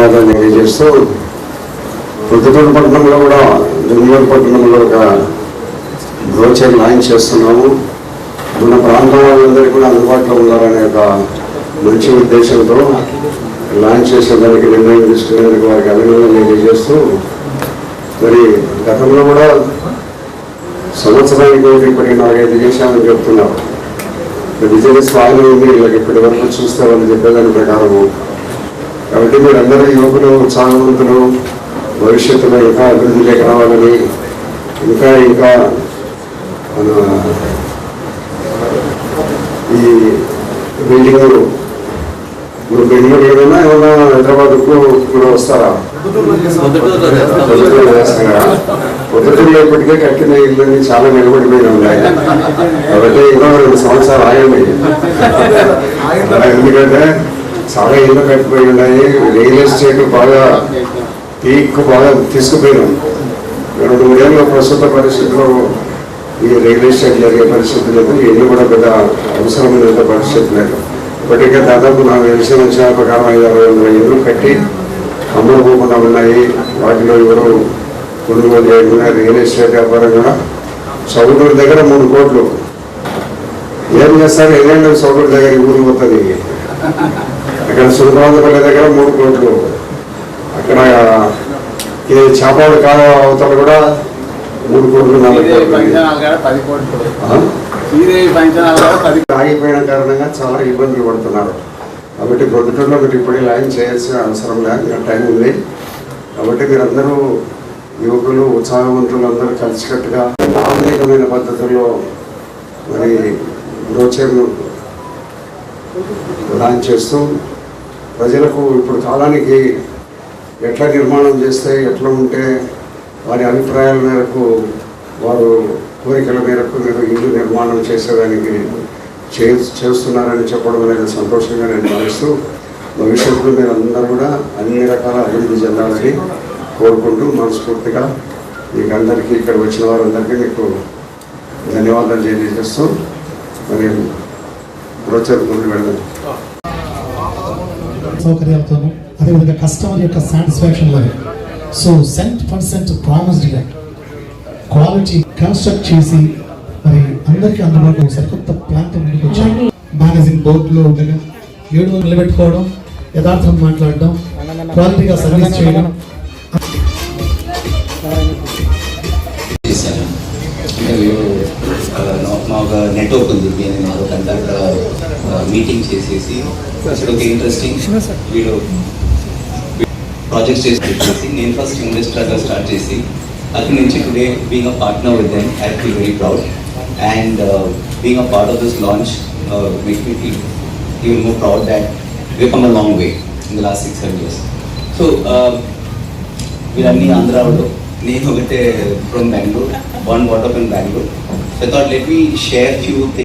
ధన్యవాదాలు తెలియజేస్తూ పొద్దుటూరు పట్టణంలో కూడా జంగూరు పట్టణంలో ఒక బ్రోచర్ లాంచ్ చేస్తున్నాము. మన ప్రాంతం వాళ్ళందరికీ కూడా అందుబాటులో ఉండాలనే ఒక మంచి ఉద్దేశంతో లాంచ్ చేసేదానికి నిర్ణయం తీసుకునేందుకు వారికి అభినందనలు తెలియజేస్తూ, మరి గతంలో కూడా సంవత్సరానికి ఇప్పటికి 4-5 చేశామని చెప్తున్నారు. బిజినెస్ బాగానే ఉంది వీళ్ళకి ఇప్పటి వరకు చూస్తే వాళ్ళు చెప్పేదాని ప్రకారము. కాబట్టి మీరందరూ యువకులు, ఉత్సాహవంతులు, భవిష్యత్తులో ఇంకా అభివృద్ధిలోకి రావాలని, ఇంకా ఇంకా మన ఈ బిల్డింగ్ ఇప్పుడు బెంగళూరు ఏదైనా ఏమన్నా హైదరాబాద్కు కూడా వస్తారా? పొద్దుటూరులో ఇప్పటికే కట్టిన ఇళ్ళని చాలా నిలబడిపోయి ఉన్నాయి. కాబట్టి ఇంకా 2 సంవత్సరాలు ఆగండి. ఎందుకంటే చాలా ఇళ్ళు కట్టిపోయి ఉన్నాయి. రియల్ ఎస్టేట్ బాగా పీక్ బాగా తీసుకుపోయినాం. 2-3 ఏళ్ళ ప్రస్తుత పరిస్థితుల్లో ఈ రియల్ ఎస్టేట్ జరిగే పరిస్థితి లేదు. ఇల్లు కూడా పెద్ద అవసరమైనంత పరిస్థితి లేదు. ఇప్పటికే దాదాపు నాకు తెలిసిన వచ్చిన ప్రకారం 500-600 ఇళ్ళు కట్టి అమ్ముడు పోకుండా ఉన్నాయి. వాటిలో ఎవరు కొనుగోలు చేయకుండా రియల్ ఎస్టేట్ వ్యాపారం కూడా సౌదూరు దగ్గర 3 కోట్లు ఏం చేస్తారు? ఎల్లండి సౌదూరు దగ్గర ఊరు పోతుంది. అక్కడ సుల్తానపల్లి దగ్గర 3 కోట్లు, అక్కడ చేపలు కాలువ అవతల కూడా 3 కోట్లు 4 కోట్లు ఆగిపోయిన కారణంగా చాలా ఇబ్బందులు పడుతున్నారు. కాబట్టి పొద్దుటూరులో మీరు ఇప్పుడే లాంచ్ చేయాల్సిన అవసరం లేదు, ఇంకా టైం ఉంది. కాబట్టి మీరందరూ యువకులు, ఉత్సాహవంతులు అందరూ కలిసికట్టుగా ఆధునికమైన పద్ధతుల్లో మరి బ్రోచర్ను లాంచ్ చేస్తూ ప్రజలకు ఇప్పుడు కాలానికి ఎట్లా నిర్మాణం చేస్తే ఎట్లా ఉంటే వారి అభిప్రాయాల మేరకు, వారు కోరికల మేరకు మీరు ఇల్లు నిర్మాణం చేసేదానికి చేస్తున్నారని చెప్పడం అనేది సంతోషంగా నేను భావిస్తూ, భవిష్యత్తులో మీరు అందరూ కూడా అన్ని రకాల అభివృద్ధి చెందాలని కోరుకుంటూ మనస్ఫూర్తిగా మీకు అందరికీ, ఇక్కడ వచ్చిన వారందరికీ మీకు ధన్యవాదాలు తెలియజేస్తూ మరి బ్రోచర్ ముందు వెళ్దాం. సౌకర్యాలతోనూ అదేవిధంగా కస్టమర్ యొక్క సాటిస్ఫాక్షన్ లాగా సో 100% ప్రామిస్డ్గా క్వాలిటీ కన్స్ట్రక్ట్ చేసి మరి అందరికీ అందుబాటులో సరికొత్త ప్లాన్తో ముందుకు వచ్చాయి. మేనేజింగ్ బోర్డులో ఉండగా 7 నిలబెట్టుకోవడం, యథార్థం మాట్లాడడం, క్వాలిటీగా సర్వీస్ చేయడం. మా ఒక నెట్వర్క్ ఉంది, అక్కడ మీటింగ్ చేసేసి ఒక ఇంట్రెస్టింగ్ వీడియో ప్రాజెక్ట్స్ చేసి నేను ఫస్ట్ ఇన్వెస్టర్గా స్టార్ట్ చేసి అక్కడి నుంచి today being a partner with them I feel very proud and being a part of this launch make me feel even more proud that we've come a long way in the last 6-7 years. So వీళ్ళన్నీ ఆంధ్రాలో, నేను ఒకటే from Bengaluru, born brought up in Bangalore. So I thought let me share few things.